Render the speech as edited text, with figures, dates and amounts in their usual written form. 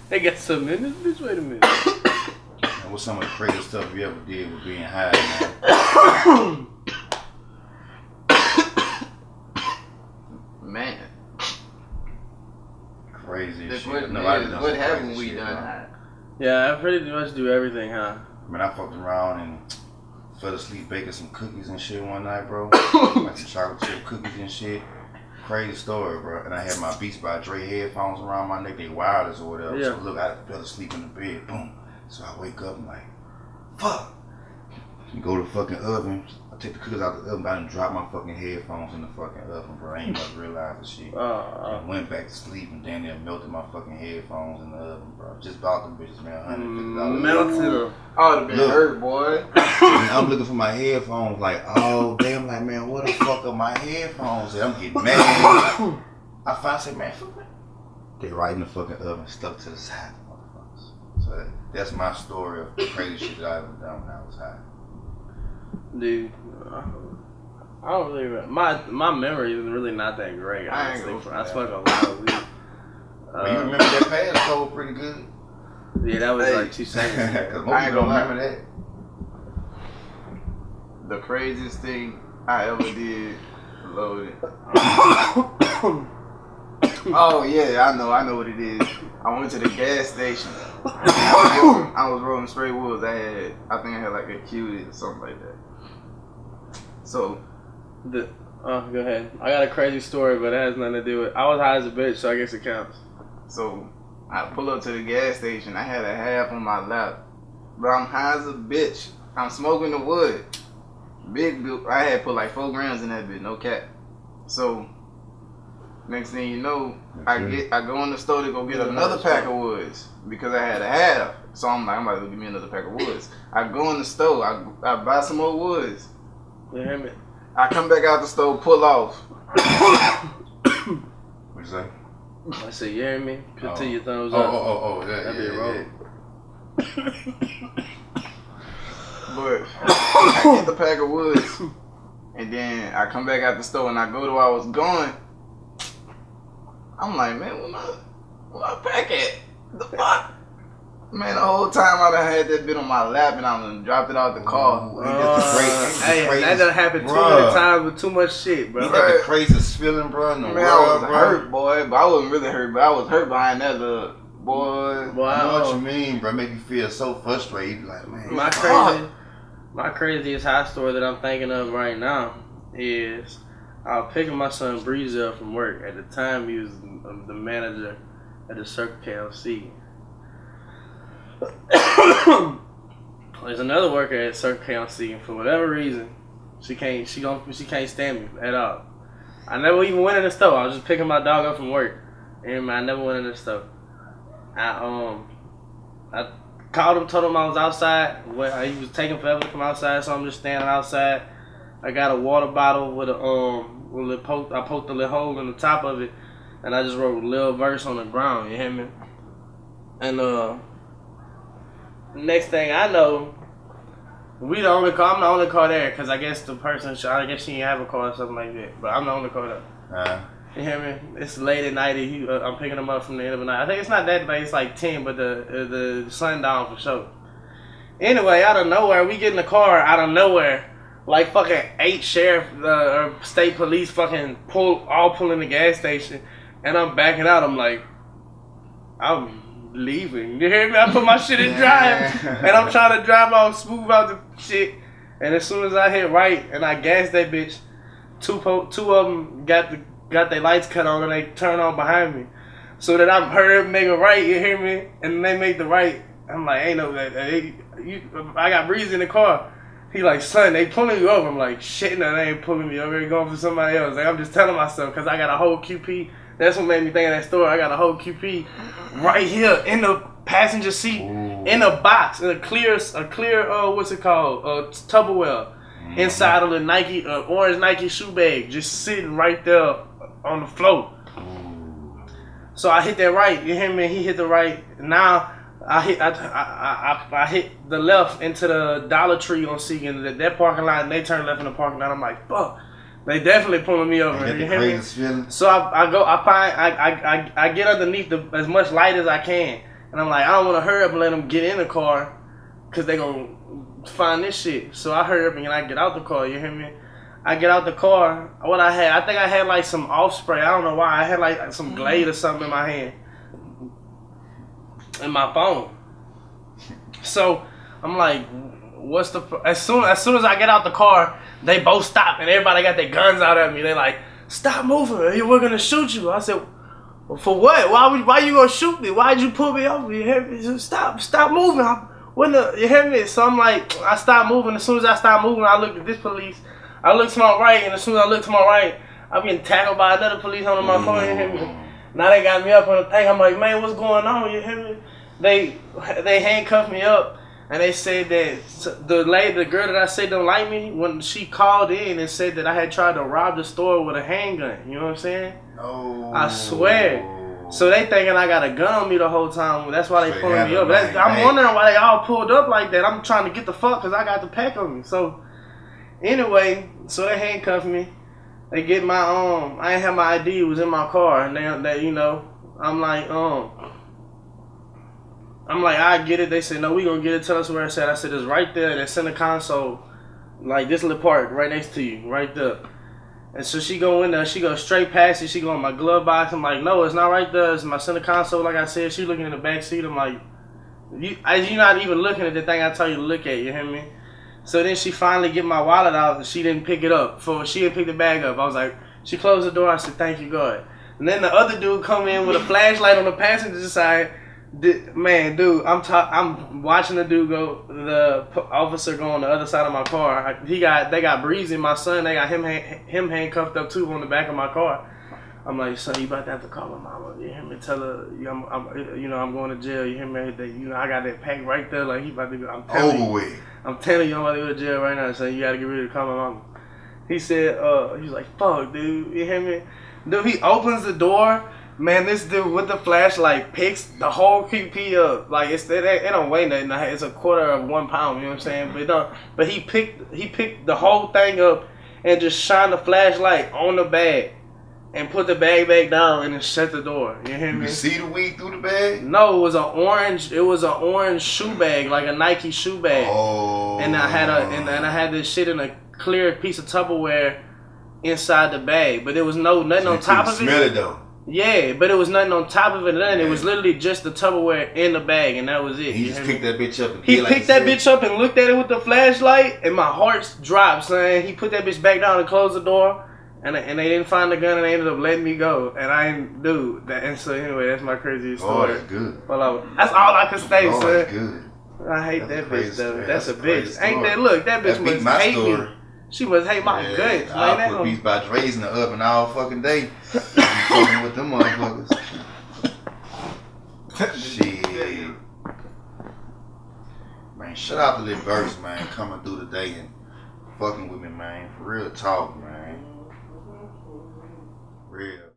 They got something in this bitch. Wait a minute. And what's some of the craziest stuff you ever did with being high, man? Man. Crazy What, shit. what haven't we done? Yeah, I pretty much do everything, huh? Man, I fucked around and fell asleep baking some cookies and shit one night, bro. Like some chocolate chip cookies and shit. Crazy story, bro. And I had my Beats by Dre headphones around my neck. They wireless or whatever. Yeah. So look, I fell asleep in the bed. Boom. So I wake up and like, fuck. Go to the fucking oven. I take the cookies out the oven. I done dropped my fucking headphones in the fucking oven, bro. I ain't much realize the shit. And went back to sleep and then they melted my fucking headphones in the oven, bro. Just bought them bitches, man. $150. Melted them. I would have been hurt, boy. And I'm looking for my headphones, like, oh damn, like, man, what the fuck are my headphones? And I'm getting mad. I finally said, man, fuck me. They right in the fucking oven, stuck to the side, motherfuckers. So that's my story of the crazy shit that I ever done when I was high. Dude, I don't really. My memory is really not that great. Honestly, I smoked a lot of weed. But you remember that past code pretty good? Yeah, that was like 2 seconds. Cause most people don't remember that. The craziest thing I ever did, loaded. Oh yeah, I know what it is. I went to the gas station. I was rolling straight woods. I think I had like a cutie or something like that. So, go ahead. I got a crazy story, but it has nothing to do with. I was high as a bitch, so I guess it counts. So I pull up to the gas station. I had a half on my lap, but I'm high as a bitch. I'm smoking the wood. I had put like 4 grams in that bitch, no cap. So next thing you know, I go in the store to go get another pack of woods because I had a half. So I'm like, I'm about to go get me another pack of woods. I go in the store, I buy some more woods. You hear me? I come back out the store, pull off. What'd you say? I said, you hear me? Put to your thumbs up. Oh, yeah, that be wrong. But I get the pack of woods, and then I come back out the store and I go to where I was going. I'm like, man, where my pack at? The fuck? Man, the whole time I done had that bit on my lap and I done dropped it out the car. That done happened too many times with too much shit, bro. You got the craziest feeling, bro, in the world, I was hurt, boy, but I wasn't really hurt, but I was hurt behind that little boy. Wow. I know what you mean, bro. Make you feel so frustrated. Like, man, my craziest high story that I'm thinking of right now is I was picking my son Breeze up from work. At the time, he was the manager at the Circle KLC. There's another worker at Circle KLC, and for whatever reason, she can't stand me at all. I never even went in the store. I was just picking my dog up from work, and I never went in the store. I called him, told him I was outside. He was taking forever to come outside, so I'm just standing outside. I got a water bottle with I poked a little hole in the top of it, and I just wrote a little verse on the ground. You hear me? And next thing I know, I'm the only car there, because I guess the person, I guess she didn't have a car or something like that, but I'm the only car there. You hear me? It's late at night. I'm picking him up from the end of the night. I think it's not that late. It's like 10, but the sun down for sure. Anyway, out of nowhere, we get in the car out of nowhere. Like fucking 8 sheriff or state police fucking pull in the gas station. And I'm backing out. I'm like, I'm leaving. You hear me? I put my shit in drive. And I'm trying to drive all smooth out the shit. And as soon as I hit right and I gas that bitch, two of them got their lights cut on and they turn on behind me. So that I'm heard make a right, you hear me? And they make the right. I'm like, ain't no, I got Breeze in the car. He like, son, they pulling you over. I'm like, shit, no, they ain't pulling me over. They going for somebody else. Like, I'm just telling myself, because I got a whole QP. That's what made me think of that story. I got a whole QP right here in the passenger seat, in a box, in a clear, what's it called? Tupperware. Inside of the Nike, orange Nike shoe bag, just sitting right there on the floor. So I hit that right, you hear me? He hit the right. Now I hit the left into the Dollar Tree on Seagan, that parking lot, and they turn left in the parking lot. I'm like, fuck. They definitely pulling me over. You hear me? So I get underneath as much light as I can, and I'm like, I don't want to hurry up and let them get in the car, cause they gonna find this shit. So I hurry up and I get out the car. You hear me? I get out the car. What I think I had like some off spray. I don't know why. I had like some Glade or something in my hand, in my phone. So I'm like, what's the? As soon as I get out the car, they both stop and everybody got their guns out at me. They like, stop moving, or we're gonna shoot you. I said, well, for what? Why you gonna shoot me? Why'd you pull me over? You hear me? Stop moving. You hear me? So I'm like, I stopped moving. As soon as I stopped moving, I looked at this police. I looked to my right, and as soon as I looked to my right, I'm getting tackled by another police on my phone. You hear me? Now they got me up on the thing. I'm like, man, what's going on? You hear me? They handcuffed me up. And they said that the girl that I said don't like me, when she called in and said that I had tried to rob the store with a handgun. You know what I'm saying? Oh. I swear. So they thinking I got a gun on me the whole time. That's why they pulling me up. I'm wondering why they all pulled up like that. I'm trying to get the fuck because I got the pack on me. So anyway, so they handcuffed me. They get my I ain't have my ID. It was in my car. And they you know, I'm like I get it. They said, no, we gonna get it. Tell us where it's at. I said, it's right there. That center console, like this little part right next to you, right there. And so she go in there. She go straight past it. She go in my glove box. I'm like, no, it's not right there. It's my center console. Like I said, she looking in the back seat. I'm like, you're not even looking at the thing I tell you to look at. You hear me? So then she finally get my wallet out and she didn't pick it up. She didn't pick the bag up. I was like, she closed the door. I said, thank you, God. And then the other dude come in with a flashlight on the passenger side. Man, dude, I'm watching the dude go. The officer go on the other side of my car. They got Breezy, my son. They got him handcuffed up too on the back of my car. I'm like, son, you about to have to call my mama. You hear me? Tell her, I'm going to jail. You hear me? I got that pack right there. Like he about to go. I'm telling you, I'm about to go to jail right now. So you got to get ready to call my mama. He said, he's like, fuck, dude. You hear me? Dude, he opens the door. Man, this dude with the flashlight picks the whole QP up. Like it don't weigh nothing. It's a quarter of 1 pound. You know what I'm saying? But he picked the whole thing up and just shined the flashlight on the bag and put the bag back down and then shut the door. You hear me? You see the weed through the bag? No, it was an orange shoe bag, like a Nike shoe bag. Oh. And I had this shit in a clear piece of Tupperware inside the bag, but there was nothing on top of it. Smell it though. Yeah, but it was nothing on top of it. Nothing. It was literally just the Tupperware in the bag, and that was it. He just picked that bitch up. He picked that bitch up and looked at it with the flashlight, and my heart dropped, son. He put that bitch back down and closed the door, and they didn't find the gun, and they ended up letting me go. And I didn't do that. And so anyway, that's my craziest story. Oh, that's good. That's all I could say, son. That's good. I hate that bitch though. That's a bitch. Ain't that? Look, that bitch must hate me. She must hate my guts. I put beats by Dre's in the oven all fucking day. Fucking with them motherfuckers. Shit. Man, shout out to Lil Verse, man, coming through today and fucking with me, man. For real talk, man. Real.